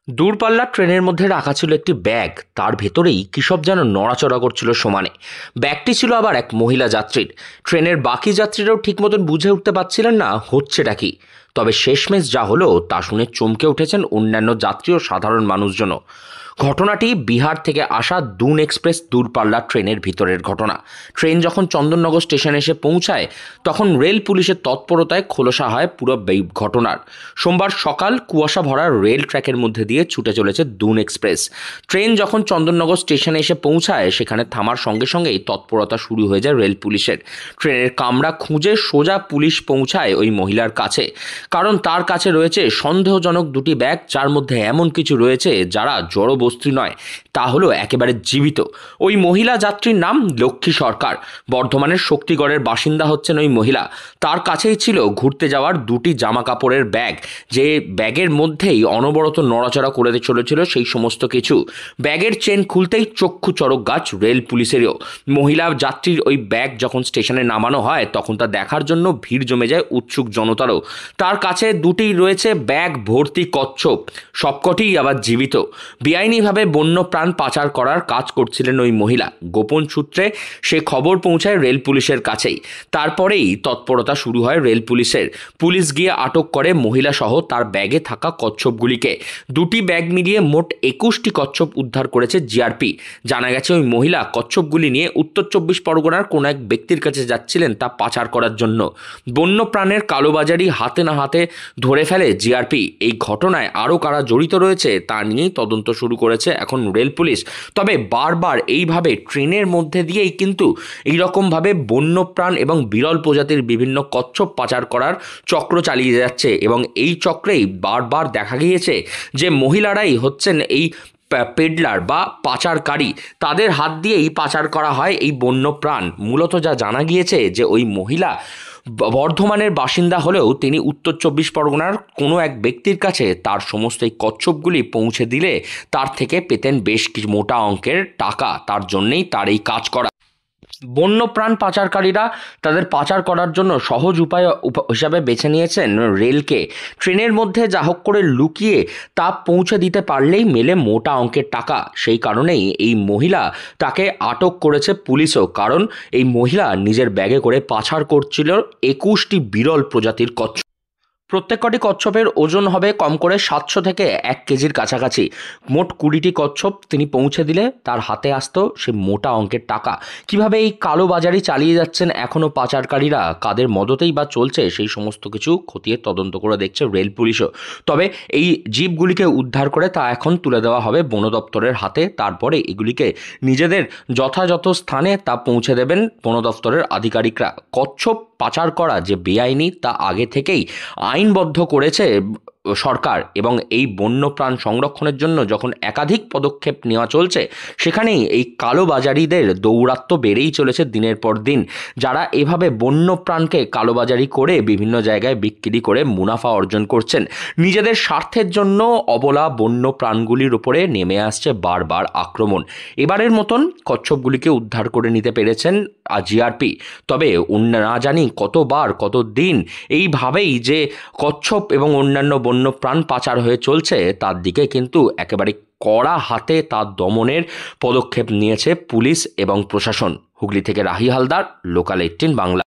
দূরপাল্লার ট্রেনের মধ্যে রাখা ছিল একটি ব্যাগ। তার ভেতরেই কী সব যেন নড়াচড়া করছিল সমানে। ব্যাগটি ছিল আবার এক মহিলা যাত্রীর। ট্রেনের বাকি যাত্রীরাও ঠিক মতন বুঝে উঠতে পারছিলেন না হচ্ছেটা কি। তবে শেষমেশ যা হলো তা শুনে চমকে উঠেছেন অন্যান্য যাত্রী ও সাধারণ মানুষজনও। ঘটনাটি বিহার থেকে আসা দুন এক্সপ্রেস দূরপাল্লার ট্রেনের ভিতরের ঘটনা। ট্রেন যখন চন্দননগর স্টেশনে এসে পৌঁছায় তখন রেল পুলিশের তৎপরতায় খোলসা হয় পুরো ঘটনার। সোমবার সকাল কুয়াশা ভরা রেল ট্র্যাকের মধ্যে দিয়ে ছুটে চলেছে দুন এক্সপ্রেস। ট্রেন যখন চন্দননগর স্টেশনে এসে পৌঁছায় সেখানে থামার সঙ্গে সঙ্গেই তৎপরতা শুরু হয়ে যায় রেল পুলিশের। ট্রেনের কামরা খুঁজে সোজা পুলিশ পৌঁছায় ওই মহিলার কাছে, কারণ তার কাছে রয়েছে সন্দেহজনক দুটি ব্যাগ, যার মধ্যে এমন কিছু রয়েছে যারা জড় বস্তু নয়, তা হলো একেবারে জীবিত। ওই মহিলা যাত্রীর নাম লক্ষ্মী সরকার। বর্ধমানের শক্তিগড়ের বাসিন্দা হচ্ছেন ওই মহিলা। তার কাছেই ছিল ঘুরতে যাওয়ার দুটি জামা কাপড়ের ব্যাগ, যে ব্যাগের মধ্যেই অনবরত নড়াচড়া করে চলেছিল সেই সমস্ত কিছু। ব্যাগের চেন খুলতেই চক্ষু চড়ক গাছ রেল পুলিশেরও। মহিলা যাত্রীর ওই ব্যাগ যখন স্টেশনে নামানো হয় তখন তা দেখার জন্য ভিড় জমে যায় উৎসুক জনতারও। তার কাছে দুটি রয়েছে ব্যাগ ভর্তি কচ্ছপ, সবকটিই আবার জীবিত। বেআইনিভাবে বন্য প্রাণ পাচার করার কাজ করছিলেন ওই মহিলা। গোপন সূত্রে সে খবর পৌঁছায় রেল পুলিশের কাছেই। তারপরেই তৎপরতা শুরু হয় রেল পুলিশের। পুলিশ গিয়ে আটক করে মহিলা সহ তার ব্যাগে থাকা কচ্ছপগুলিকে। দুটি ব্যাগ মিলিয়ে মোট 21টি কচ্ছপ উদ্ধার করেছে জিআরপি। জানা গেছে ওই মহিলা কচ্ছপগুলি নিয়ে উত্তর 24 পরগনার কোনো এক ব্যক্তির কাছে যাচ্ছিলেন তা পাচার করার জন্য। বন্য প্রাণের কালোবাজারি হাতে না হাতে ধরে ফেলে জিআরপি। এই ঘটনায় আরও কারা জড়িত রয়েছে তা নিয়েই তদন্ত শুরু করেছে এখন রেল পুলিশ। তবে বারবার এইভাবে ট্রেনের মধ্যে দিয়েই কিন্তু এইরকমভাবে বন্যপ্রাণ এবং বিরল প্রজাতির বিভিন্ন কচ্ছপ পাচার করার চক্র চালিয়ে যাচ্ছে, এবং এই চক্রেই বারবার দেখা গিয়েছে যে মহিলারাই হচ্ছেন এই পেডলার বা পাচারকারী। তাদের হাত দিয়েই পাচার করা হয় এই বন্য প্রাণ। মূলত যা জানা গিয়েছে যে ওই মহিলা বর্ধমানের বাসিন্দা হলেও তিনি উত্তর 24 পরগনার কোনো এক ব্যক্তির কাছে তার সমস্ত এই কচ্ছপগুলি পৌঁছে দিলে তার থেকে পেতেন বেশ কিছু মোটা অঙ্কের টাকা। তার জন্যেই তার এই কাজ করা। বন্যপ্রাণ পাচারকারীরা তাদের পাচার করার জন্য সহজ উপায় হিসাবে বেছে নিয়েছেন রেলকে। ট্রেনের মধ্যে যা হোক করে লুকিয়ে তা পৌঁছে দিতে পারলেই মেলে মোটা অঙ্কের টাকা। সেই কারণেই এই মহিলা তাকে আটক করেছে পুলিশও, কারণ এই মহিলা নিজের ব্যাগে করে পাচার করছিল 21টি বিরল প্রজাতির কচ্ছপ। প্রত্যেকটি কচ্ছপের ওজন হবে কম করে 700 থেকে 1 কেজির কাছাকাছি। মোট 20টি কচ্ছপ তিনি পৌঁছে দিলে তার হাতে আসতো সে মোটা অঙ্কের টাকা। কিভাবে এই কালোবাজারি চালিয়ে যাচ্ছেন এখনও পাচারকারীরা, কাদের মদতেই বা চলছে, সেই সমস্ত কিছু খতিয়ে তদন্ত করে দেখছে রেল পুলিশও। তবে এই জীবগুলিকে উদ্ধার করে তা এখন তুলে দেওয়া হবে বন দপ্তরের হাতে। তারপরে এগুলিকে নিজেদের যথাযথ স্থানে তা পৌঁছে দেবেন বন দপ্তরের আধিকারিকরা। কচ্ছপ পাচার করা যে বেআইনি তা আগে থেকেই আইনবদ্ধ করেছে সরকার, এবং এই বন্যপ্রাণ সংরক্ষণের জন্য যখন একাধিক পদক্ষেপ নেওয়া চলছে সেখানেই এই কালোবাজারিদের দৌরাত্ম্য বেড়েই চলেছে দিনের পর দিন, যারা এভাবে বন্যপ্রাণকে কালোবাজারি করে বিভিন্ন জায়গায় বিক্রি করে মুনাফা অর্জন করছেন। নিজেদের স্বার্থের জন্য অবলা বন্য প্রাণগুলির উপরে নেমে আসছে বারবার আক্রমণ। এবারের মতন কচ্ছপগুলিকে উদ্ধার করে নিতে পেরেছেন জিআরপি। তবে না জানি কতবার কতদিন এইভাবেই যে কচ্ছপ এবং অন্যান্য বন্য প্রাণ পাচার হয়ে চলছে তার দিকে কিন্তু একেবারে কড়া হাতে তার দমনের পদক্ষেপ নিয়েছে পুলিশ এবং প্রশাসন। হুগলি থেকে রাহি হালদার, লোকাল 18 বাংলা।